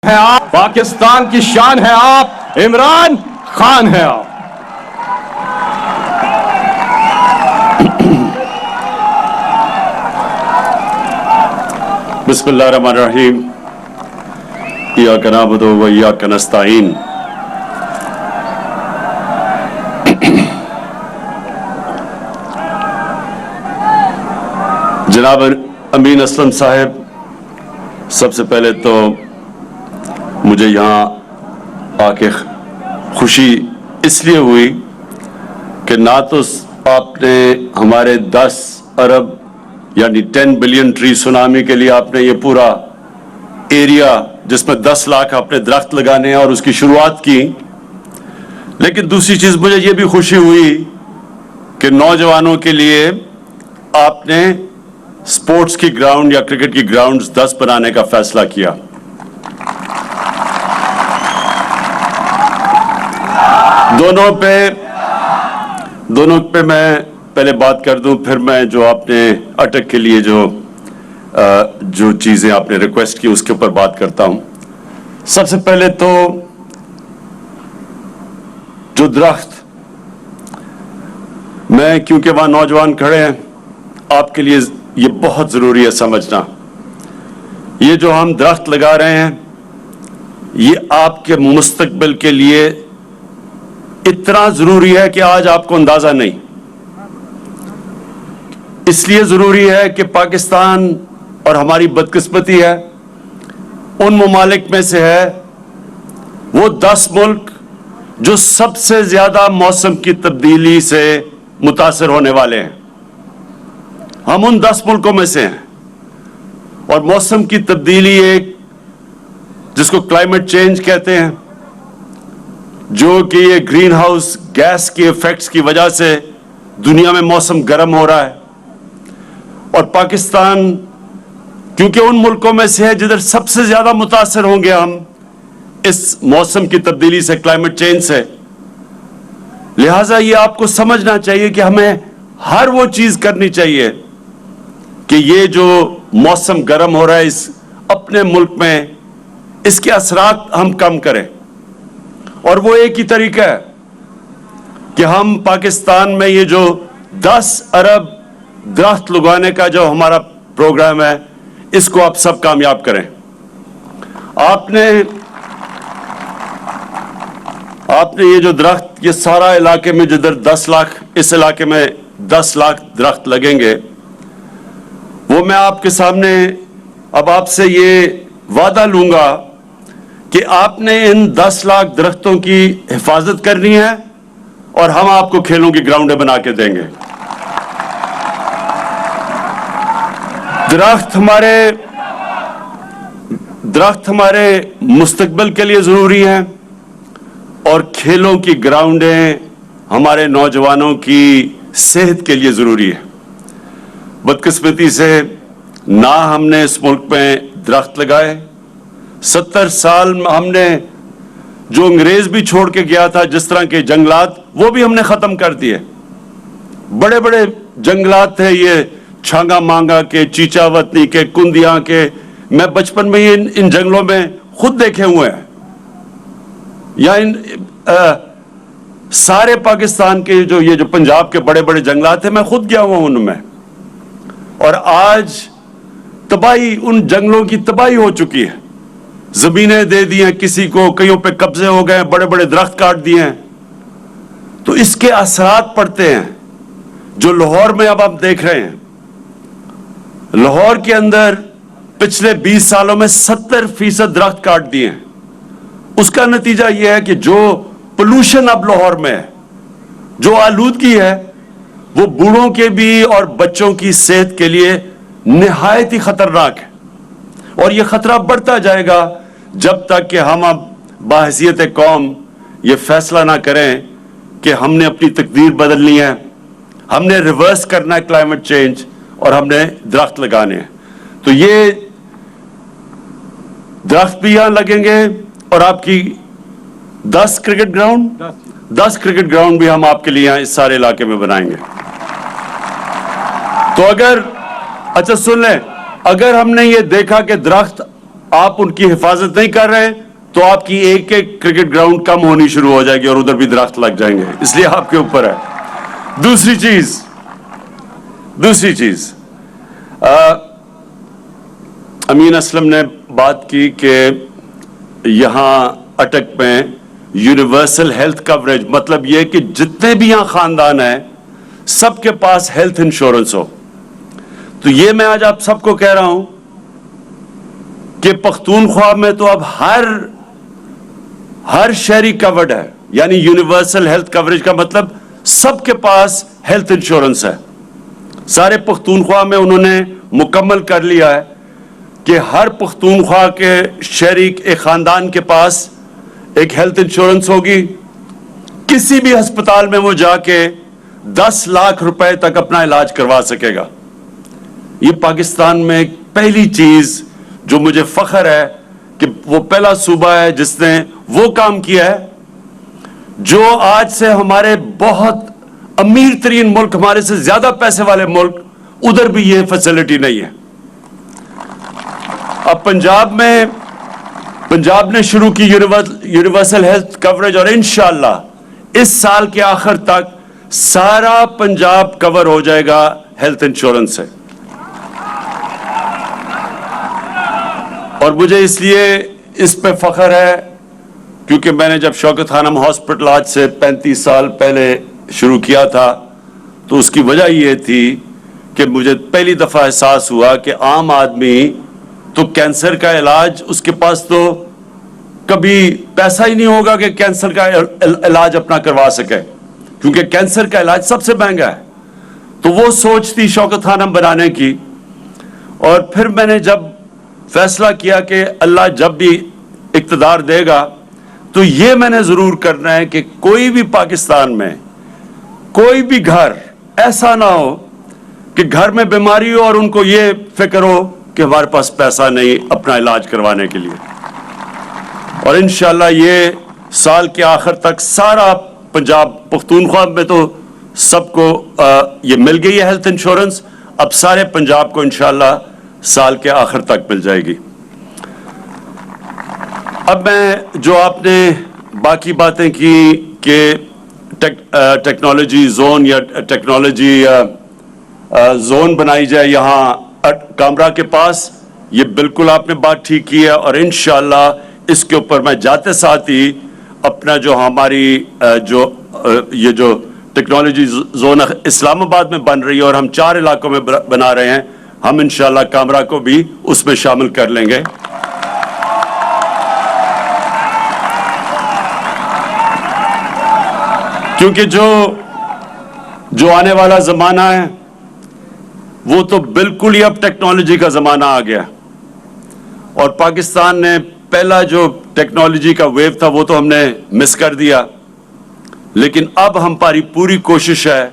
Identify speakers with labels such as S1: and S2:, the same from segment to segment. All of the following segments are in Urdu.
S1: ہیں آپ، پاکستان کی شان ہے آپ، عمران خان ہے آپ.
S2: بسم اللہ الرحمن الرحیم. ایاک نعبد و ایاک نستعین. جناب امین اسلم صاحب، سب سے پہلے تو مجھے یہاں آ کے خوشی اس لیے ہوئی کہ نہ تو آپ نے ہمارے 10 ارب یعنی 10 بلین ٹری سونامی کے لیے آپ نے یہ پورا ایریا جس میں 10 لاکھ آپ نے درخت لگانے ہیں اور اس کی شروعات کی، لیکن دوسری چیز مجھے یہ بھی خوشی ہوئی کہ نوجوانوں کے لیے آپ نے سپورٹس کی گراؤنڈ یا کرکٹ کی گراؤنڈز 10 بنانے کا فیصلہ کیا. دونوں پہ میں پہلے بات کر دوں، پھر میں جو آپ نے اٹک کے لیے جو چیزیں آپ نے ریکویسٹ کی اس کے اوپر بات کرتا ہوں. سب سے پہلے تو جو درخت، میں کیونکہ وہاں نوجوان کھڑے ہیں، آپ کے لیے یہ بہت ضروری ہے سمجھنا، یہ جو ہم درخت لگا رہے ہیں یہ آپ کے مستقبل کے لیے اتنا ضروری ہے کہ آج آپ کو اندازہ نہیں. اس لیے ضروری ہے کہ پاکستان، اور ہماری بدقسمتی ہے، ان ممالک میں سے ہے وہ 10 ملک جو سب سے زیادہ موسم کی تبدیلی سے متاثر ہونے والے ہیں. ہم ان 10 ملکوں میں سے ہیں، اور موسم کی تبدیلی ایک جس کو کلائمیٹ چینج کہتے ہیں، جو کہ یہ گرین ہاؤس گیس کے ایفیکٹس کی وجہ سے دنیا میں موسم گرم ہو رہا ہے. اور پاکستان کیونکہ ان ملکوں میں سے ہے جدھر سب سے زیادہ متاثر ہوں گے ہم اس موسم کی تبدیلی سے، کلائمیٹ چینج سے، لہٰذا یہ آپ کو سمجھنا چاہیے کہ ہمیں ہر وہ چیز کرنی چاہیے کہ یہ جو موسم گرم ہو رہا ہے اس اپنے ملک میں اس کے اثرات ہم کم کریں. اور وہ ایک ہی طریقہ ہے کہ ہم پاکستان میں یہ جو 10 ارب درخت لگانے کا جو ہمارا پروگرام ہے اس کو آپ سب کامیاب کریں. آپ نے یہ جو درخت، یہ سارا علاقے میں جدھر 10 لاکھ، اس علاقے میں 10 لاکھ درخت لگیں گے، وہ میں آپ کے سامنے اب آپ سے یہ وعدہ لوں گا کہ آپ نے ان 10 لاکھ درختوں کی حفاظت کرنی ہے اور ہم آپ کو کھیلوں کی گراؤنڈیں بنا کے دیں گے. درخت ہمارے مستقبل کے لیے ضروری ہیں، اور کھیلوں کی گراؤنڈیں ہمارے نوجوانوں کی صحت کے لیے ضروری ہے. بدقسمتی سے نہ ہم نے اس ملک میں درخت لگائے. 70 سال ہم نے جو انگریز بھی چھوڑ کے گیا تھا جس طرح کے جنگلات، وہ بھی ہم نے ختم کر دیے. بڑے بڑے جنگلات تھے یہ چھانگا مانگا کے، چیچا وطنی کے، کندیاں کے، میں بچپن میں ان جنگلوں میں خود دیکھے ہوئے ہیں. یا سارے پاکستان کے جو پنجاب کے بڑے بڑے جنگلات ہیں، میں خود گیا ہوا ہوں ان میں. اور آج تباہی، ان جنگلوں کی تباہی ہو چکی ہے. زمینیں دے دی ہیں کسی کو، کئیوں پہ قبضے ہو گئے، بڑے بڑے درخت کاٹ دیے ہیں. تو اس کے اثرات پڑتے ہیں جو لاہور میں اب آپ دیکھ رہے ہیں. لاہور کے اندر پچھلے 20 سالوں میں 70% درخت کاٹ دیے ہیں. اس کا نتیجہ یہ ہے کہ جو پولوشن اب لاہور میں ہے، جو آلودگی ہے، وہ بوڑھوں کے بھی اور بچوں کی صحت کے لیے نہایت ہی خطرناک ہے. اور یہ خطرہ بڑھتا جائے گا جب تک کہ ہم اب بحیثیت قوم یہ فیصلہ نہ کریں کہ ہم نے اپنی تقدیر بدلنی ہے، ہم نے ریورس کرنا ہے کلائمیٹ چینج، اور ہم نے درخت لگانے ہیں. تو یہ درخت بھی یہاں لگیں گے، اور آپ کی 10 کرکٹ گراؤنڈ بھی ہم آپ کے لیے یہاں اس سارے علاقے میں بنائیں گے. تو اچھا سن لیں، اگر ہم نے یہ دیکھا کہ درخت آپ ان کی حفاظت نہیں کر رہے تو آپ کی ایک ایک کرکٹ گراؤنڈ کم ہونی شروع ہو جائے گی اور ادھر بھی درخت لگ جائیں گے. اس لیے آپ کے اوپر ہے. دوسری چیز امین اسلم نے بات کی کہ یہاں اٹک میں یونیورسل ہیلتھ کوریج، مطلب یہ کہ جتنے بھی یہاں خاندان ہیں سب کے پاس ہیلتھ انشورنس ہو. تو یہ میں آج آپ سب کو کہہ رہا ہوں کہ پختونخوا میں تو اب ہر شہری کورڈ ہے. یعنی یونیورسل ہیلتھ کوریج کا مطلب سب کے پاس ہیلتھ انشورنس ہے. سارے پختونخوا میں انہوں نے مکمل کر لیا ہے کہ ہر پختونخوا کے شہری ایک خاندان کے پاس ایک ہیلتھ انشورنس ہوگی. کسی بھی ہسپتال میں وہ جا کے 10 لاکھ روپے تک اپنا علاج کروا سکے گا. یہ پاکستان میں پہلی چیز جو مجھے فخر ہے کہ وہ پہلا صوبہ ہے جس نے وہ کام کیا ہے. جو آج سے ہمارے بہت امیر ترین ملک، ہمارے سے زیادہ پیسے والے ملک، ادھر بھی یہ فیسلٹی نہیں ہے. اب پنجاب نے شروع کی یونیورسل ہیلتھ کوریج، اور انشاءاللہ اس سال کے آخر تک سارا پنجاب کور ہو جائے گا ہیلتھ انشورنس سے. اور مجھے اس لیے اس پہ فخر ہے کیونکہ میں نے جب شوکت خانم ہاسپٹل آج سے 35 سال پہلے شروع کیا تھا تو اس کی وجہ یہ تھی کہ مجھے پہلی دفعہ احساس ہوا کہ عام آدمی تو کینسر کا علاج، اس کے پاس تو کبھی پیسہ ہی نہیں ہوگا کہ کینسر کا علاج اپنا کروا سکے، کیونکہ کینسر کا علاج سب سے مہنگا ہے. تو وہ سوچ تھی شوکت خانم بنانے کی. اور پھر میں نے جب فیصلہ کیا کہ اللہ جب بھی اقتدار دے گا تو یہ میں نے ضرور کرنا ہے کہ کوئی بھی پاکستان میں کوئی بھی گھر ایسا نہ ہو کہ گھر میں بیماری ہو اور ان کو یہ فکر ہو کہ ہمارے پاس پیسہ نہیں اپنا علاج کروانے کے لیے. اور انشاءاللہ یہ سال کے آخر تک سارا پنجاب، پختونخوا میں تو سب کو یہ مل گئی ہے ہیلتھ انشورنس. اب سارے پنجاب کو انشاءاللہ سال کے آخر تک مل جائے گی. اب میں جو آپ نے باقی باتیں کی کہ ٹیکنالوجی زون یا ٹیکنالوجی زون بنائی جائے یہاں کامرا کے پاس، یہ بالکل آپ نے بات ٹھیک کی ہے. اور انشاءاللہ اس کے اوپر میں جاتے ساتھ ہی اپنا جو ہماری یہ جو ٹیکنالوجی زون اسلام آباد میں بن رہی ہے اور ہم 4 علاقوں میں بنا رہے ہیں، ہم انشاءاللہ کامرا کو بھی اس میں شامل کر لیں گے. کیونکہ جو آنے والا زمانہ ہے وہ تو بالکل ہی اب ٹیکنالوجی کا زمانہ آ گیا. اور پاکستان نے پہلا جو ٹیکنالوجی کا ویو تھا وہ تو ہم نے مس کر دیا. لیکن اب ہماری پوری کوشش ہے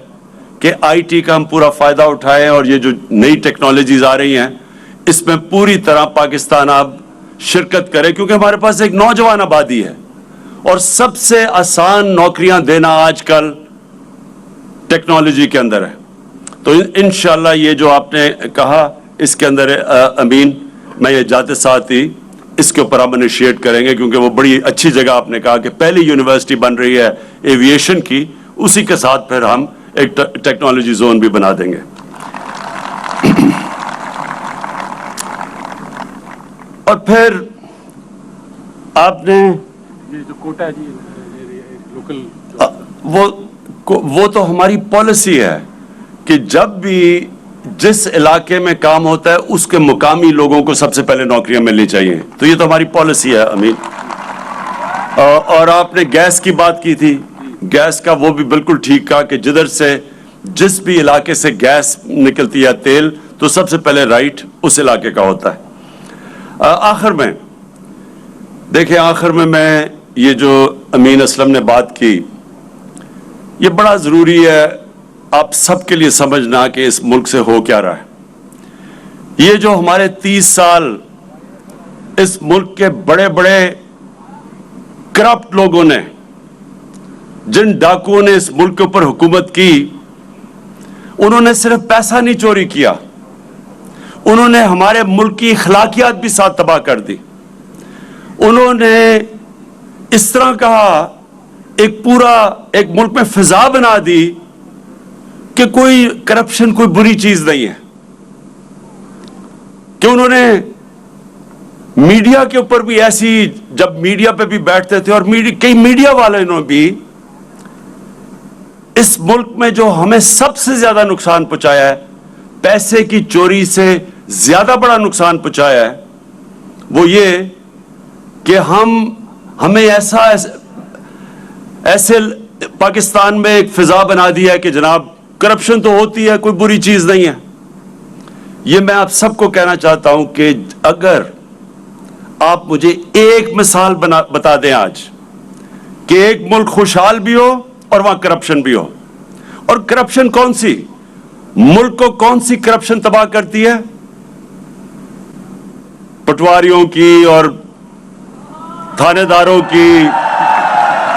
S2: کہ آئی ٹی کا ہم پورا فائدہ اٹھائیں اور یہ جو نئی ٹیکنالوجیز آ رہی ہیں اس میں پوری طرح پاکستان اب شرکت کرے، کیونکہ ہمارے پاس ایک نوجوان آبادی ہے اور سب سے آسان نوکریاں دینا آج کل ٹیکنالوجی کے اندر ہے. تو انشاءاللہ یہ جو آپ نے کہا اس کے اندر امین، میں یہ جاتے ساتھ ہی اس کے اوپر ہم انیشیٹ کریں گے، کیونکہ وہ بڑی اچھی جگہ آپ نے کہا کہ پہلی یونیورسٹی بن رہی ہے ایویشن کی، اسی کے ساتھ پھر ہم ایک ٹیکنالوجی زون بھی بنا دیں گے. اور پھر آپ نے
S3: جو کوٹا جی لوکل
S2: وہ تو ہماری پالیسی ہے کہ جب بھی جس علاقے میں کام ہوتا ہے اس کے مقامی لوگوں کو سب سے پہلے نوکریاں ملنی چاہیے. تو یہ تو ہماری پالیسی ہے امین. اور آپ نے گیس کی بات کی تھی، گیس کا وہ بھی بالکل ٹھیک کہا کہ جدھر سے جس بھی علاقے سے گیس نکلتی ہے تیل تو سب سے پہلے رائٹ اس علاقے کا ہوتا ہے. آخر میں دیکھیں، آخر میں یہ جو امین اسلم نے بات کی یہ بڑا ضروری ہے آپ سب کے لیے سمجھنا کہ اس ملک سے ہو کیا رہا ہے. یہ جو ہمارے 30 سال اس ملک کے بڑے بڑے کرپٹ لوگوں نے، جن ڈاکوؤں نے اس ملک کے اوپر حکومت کی، انہوں نے صرف پیسہ نہیں چوری کیا، انہوں نے ہمارے ملک کی اخلاقیات بھی ساتھ تباہ کر دی. انہوں نے اس طرح کہا, ایک ملک میں فضا بنا دی کہ کوئی کرپشن کوئی بری چیز نہیں ہے, کہ انہوں نے میڈیا کے اوپر بھی ایسی, جب میڈیا پہ بھی بیٹھتے تھے, اور کئی میڈیا والے نے بھی اس ملک میں جو ہمیں سب سے زیادہ نقصان پہنچایا ہے, پیسے کی چوری سے زیادہ بڑا نقصان پہنچایا ہے, وہ یہ کہ ہمیں ایسے پاکستان میں ایک فضا بنا دیا ہے کہ جناب کرپشن تو ہوتی ہے, کوئی بری چیز نہیں ہے. یہ میں آپ سب کو کہنا چاہتا ہوں کہ اگر آپ مجھے ایک مثال بتا دیں آج کہ ایک ملک خوشحال بھی ہو اور وہاں کرپشن بھی ہو, اور کرپشن کون سی, ملک کو کون سی کرپشن تباہ کرتی ہے, پٹواریوں کی اور تھانے داروں کی,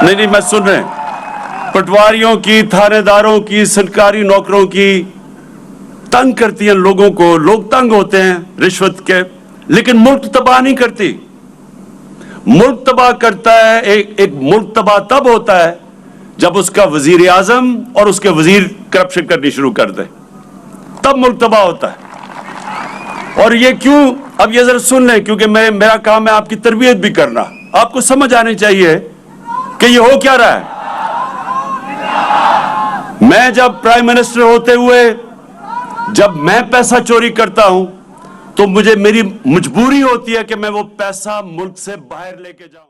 S2: نہیں میں سن رہے ہیں, پٹواریوں کی, تھانے داروں کی, سرکاری نوکروں کی, تنگ کرتی ہیں لوگوں کو, لوگ تنگ ہوتے ہیں رشوت کے, لیکن ملک تباہ نہیں کرتی. ملک تباہ کرتا ہے, ایک ملک تباہ تب ہوتا ہے جب اس کا وزیر اعظم اور اس کے وزیر کرپشن کرنی شروع کر دے, تب ملک تباہ ہوتا ہے. اور یہ کیوں, اب یہ ذرا سن لیں, کیونکہ میرا کام ہے آپ کی تربیت بھی کرنا, آپ کو سمجھ آنی چاہیے کہ یہ ہو کیا رہا ہے. میں جب پرائم منسٹر ہوتے ہوئے جب میں پیسہ چوری کرتا ہوں تو میری مجبوری ہوتی ہے کہ میں وہ پیسہ ملک سے باہر لے کے جاؤں.